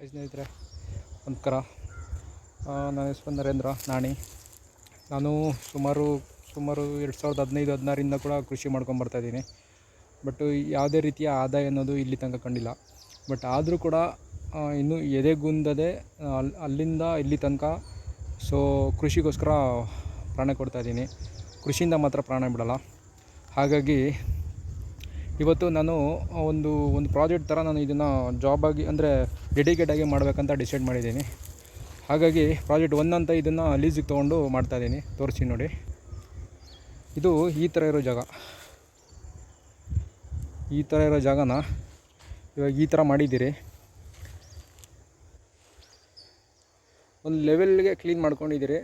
ಸ್ನೇಹಿತರೆ ನಮಸ್ಕಾರ. ನನ್ನ ಹೆಸರು ನರೇಂದ್ರ ನಾಣಿ. ನಾನು ಸುಮಾರು 2015-16ರಿಂದ ಕೂಡ ಕೃಷಿ ಮಾಡ್ಕೊಂಬರ್ತಾಯಿದ್ದೀನಿ. ಬಟ್ ಯಾವುದೇ ರೀತಿಯ ಆದಾಯ ಅನ್ನೋದು ಇಲ್ಲಿ ತನಕ ಕಂಡಿಲ್ಲ. ಬಟ್ ಆದರೂ ಕೂಡ ಇನ್ನೂ ಎದೆಗುಂದದೆ ಅಲ್ಲಿಂದ ಇಲ್ಲಿ ತನಕ ಕೃಷಿಗೋಸ್ಕರ ಪ್ರಾಣ ಕೊಡ್ತಾಯಿದ್ದೀನಿ. ಕೃಷಿಯಿಂದ ಮಾತ್ರ ಪ್ರಾಣ ಬಿಡಲ್ಲ. ಹಾಗಾಗಿ ಇವತ್ತು ನಾನು ಒಂದು ಪ್ರಾಜೆಕ್ಟ್ ಥರ ನಾನು ಇದನ್ನು ಜಾಬಾಗಿ ಅಂದರೆ ಡೆಡಿಕೇಟಾಗಿ ಮಾಡಬೇಕಂತ ಡಿಸೈಡ್ ಮಾಡಿದ್ದೀನಿ. ಹಾಗಾಗಿ ಪ್ರಾಜೆಕ್ಟ್ 1 ಅಂತ ಇದನ್ನು ಲೀಸಿಗೆ ತೊಗೊಂಡು ಮಾಡ್ತಾಯಿದ್ದೀನಿ. ತೋರಿಸಿ ನೋಡಿ, ಇದು ಈ ಥರ ಇರೋ ಜಾಗನ ಇವಾಗ ಈ ಥರ ಮಾಡಿದ್ದೀರಿ. ಒಂದು ಲೆವೆಲ್ಗೆ ಕ್ಲೀನ್ ಮಾಡ್ಕೊಂಡಿದ್ದೀರಿ.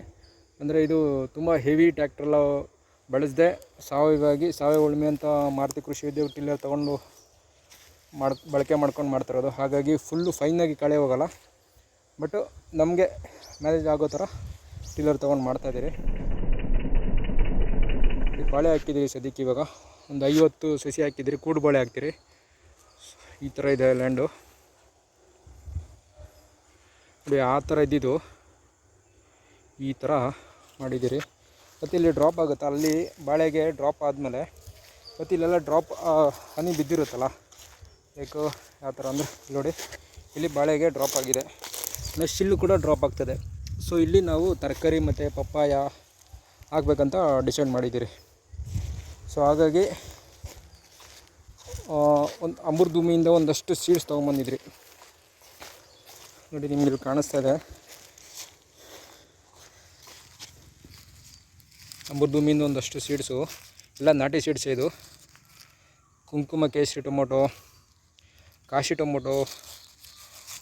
ಅಂದರೆ ಇದು ತುಂಬ ಹೆವಿ ಟ್ಯಾಕ್ಟ್ರೆಲ್ಲ ಬಳಸದೆ ಸಾವಯವ ಉಳುಮೆ ಅಂತ ಮಾರುತಿ ಕೃಷಿ ಉದ್ಯೋಗ ಟಿಲ್ಲರ್ ತೊಗೊಂಡು ಬಳಕೆ ಮಾಡ್ಕೊಂಡು ಮಾಡ್ತಿರೋದು. ಹಾಗಾಗಿ ಫುಲ್ಲು ಫೈನಾಗಿ ಕಳೆ ಹೋಗಲ್ಲ. ಬಟ್ ನಮಗೆ ಮ್ಯಾನೇಜ್ ಆಗೋ ಥರ ಟಿಲ್ಲರ್ ತೊಗೊಂಡು ಮಾಡ್ತಾಯಿದ್ದೀರಿ. ಈ ಬಾಳೆ ಹಾಕಿದ್ದೀರಿ ಸದ್ಯಕ್ಕೆ. ಇವಾಗ ಒಂದು 50 ಸಸಿ ಹಾಕಿದ್ದೀರಿ. ಕೂಡು ಬಾಳೆ ಹಾಕ್ತೀರಿ. ಈ ಥರ ಇದೆ ಲ್ಯಾಂಡು ನೋಡಿ. ಆ ಥರ ಇದ್ದಿದ್ದು ಈ ಥರ ಮಾಡಿದ್ದೀರಿ. ಮತ್ತು ಇಲ್ಲಿ ಡ್ರಾಪ್ ಆಗುತ್ತೆ. ಅಲ್ಲಿ ಬಾಳೆಗೆ ಡ್ರಾಪ್ ಆದಮೇಲೆ ಮತ್ತು ಇಲ್ಲೆಲ್ಲ ಡ್ರಾಪ್ ಹನಿ ಬಿದ್ದಿರುತ್ತಲ್ಲ, ಲೈಕು ಯಾವ ಥರ ಅಂದರೆ ನೋಡಿ, ಇಲ್ಲಿ ಬಾಳೆಗೆ ಡ್ರಾಪ್ ಆಗಿದೆ. ನೆಕ್ಸ್ಟ್ ಇಲ್ಲೂ ಕೂಡ ಡ್ರಾಪ್ ಆಗ್ತದೆ. ಸೊ ಇಲ್ಲಿ ನಾವು ತರಕಾರಿ ಮತ್ತು ಪಪ್ಪಾಯ ಹಾಕ್ಬೇಕಂತ ಡಿಸೈಡ್ ಮಾಡಿದ್ದೀರಿ. ಸೊ ಹಾಗಾಗಿ ಒಂದು ಅಮೃತಭೂಮಿಯಿಂದ ಒಂದಷ್ಟು ಸೀಡ್ಸ್ ತೊಗೊಂಬಂದಿದ್ರಿ ನೋಡಿ. ನಿಮಗೆ ಕಾಣಿಸ್ತಾ ಇದೆ, ಅಮೃತಭೂಮಿಯಿಂದ ಒಂದಷ್ಟು ಸೀಡ್ಸು ಎಲ್ಲ ನಾಟಿ ಸೀಡ್ಸೇ. ಇದು ಕುಂಕುಮ ಕೇಸರಿ ಟೊಮೊಟೊ, ಕಾಶಿ ಟೊಮೊಟೊ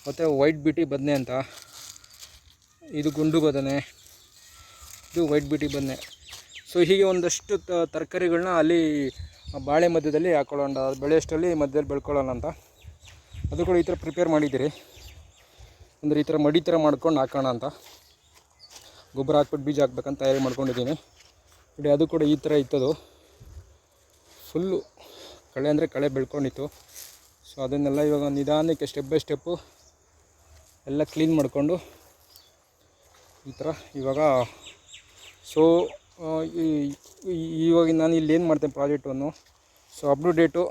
ಮತ್ತು ವೈಟ್ ಬಿಟಿ ಬದನೆ ಅಂತ. ಇದು ಗುಂಡು ಬದನೆ, ಇದು ವೈಟ್ ಬಿಟಿ ಬದನೆ. ಸೊ ಹೀಗೆ ಒಂದಷ್ಟು ತರಕಾರಿಗಳನ್ನ ಅಲ್ಲಿ ಬಾಳೆ ಮಧ್ಯದಲ್ಲಿ ಹಾಕೊಳ್ಳೋಣ, ಬೆಳೆಯಷ್ಟರಲ್ಲಿ ಮಧ್ಯದಲ್ಲಿ ಬೆಳ್ಕೊಳ್ಳೋಣ ಅಂತ. ಅದು ಕೂಡ ಈ ಥರ ಪ್ರಿಪೇರ್ ಮಾಡಿದ್ದೀರಿ. ಅಂದರೆ ಈ ಥರ ಮಡಿ ಥರ ಮಾಡ್ಕೊಂಡು ಹಾಕೋಣ ಅಂತ, ಗೊಬ್ಬರ ಹಾಕ್ಬಿಟ್ಟು ಬೀಜ ಹಾಕ್ಬೇಕಂತ ತಯಾರಿ ಮಾಡ್ಕೊಂಡಿದ್ದೀನಿ ನೋಡಿ. ಅದು ಕೂಡ ಈ ಥರ ಇತ್ತದು, ಫುಲ್ಲು ಕಳೆ ಅಂದರೆ ಕಳೆ ಬೆಳ್ಕೊಂಡಿತ್ತು. ಸೊ ಅದನ್ನೆಲ್ಲ ಇವಾಗ ನಿಧಾನಕ್ಕೆ ಸ್ಟೆಪ್ ಬೈ ಸ್ಟೆಪ್ಪು ಎಲ್ಲ ಕ್ಲೀನ್ ಮಾಡಿಕೊಂಡು ಈ ಥರ ಇವಾಗ. ಸೊ ಇವಾಗ ನಾನು ಇಲ್ಲಿ ಏನು ಮಾಡ್ತೇನೆ ಪ್ರಾಜೆಕ್ಟನ್ನು, ಸೊ ಅಪ್ ಟು ಡೇಟು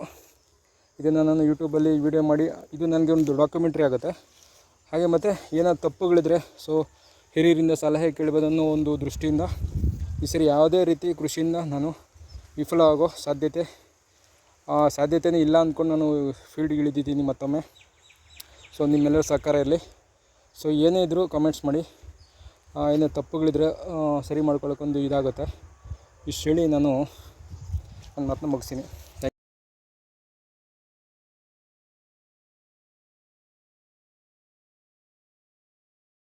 ಇದನ್ನು ನಾನು ಯೂಟ್ಯೂಬಲ್ಲಿ ವೀಡಿಯೋ ಮಾಡಿ, ಇದು ನನಗೆ ಒಂದು ಡಾಕ್ಯುಮೆಂಟ್ರಿ ಆಗುತ್ತೆ. ಹಾಗೆ ಮತ್ತು ಏನಾದ್ರು ತಪ್ಪುಗಳಿದ್ರೆ ಸೊ ಹಿರಿಯರಿಂದ ಸಲಹೆ ಕೇಳಬಹುದನ್ನೋ ಒಂದು ದೃಷ್ಟಿಯಿಂದ ಈ ಸರಿ ಯಾವುದೇ ರೀತಿ ಕೃಷಿಯಿಂದ ನಾನು ವಿಫಲ ಆಗೋ ಸಾಧ್ಯತೆಯೇ ಇಲ್ಲ ಅಂದ್ಕೊಂಡು ನಾನು ಫೀಲ್ಡ್ಗೆ ಇಳಿದಿದ್ದೀನಿ ಮತ್ತೊಮ್ಮೆ. ಸೊ ನಿಮ್ಮೆಲ್ಲರ ಸಹಕಾರ ಇರಲಿ. ಸೊ ಏನೇ ಇದ್ದರೂ ಕಮೆಂಟ್ಸ್ ಮಾಡಿ, ಏನೇ ತಪ್ಪುಗಳಿದ್ರೆ ಸರಿ ಮಾಡ್ಕೊಳ್ಳೋಕ್ಕೊಂದು ಇದಾಗುತ್ತೆ. ಇಷ್ಟು ಹೇಳಿ ನಾನು ನನ್ನ ಮಾತನ್ನ ಮುಗಿಸ್ತೀನಿ.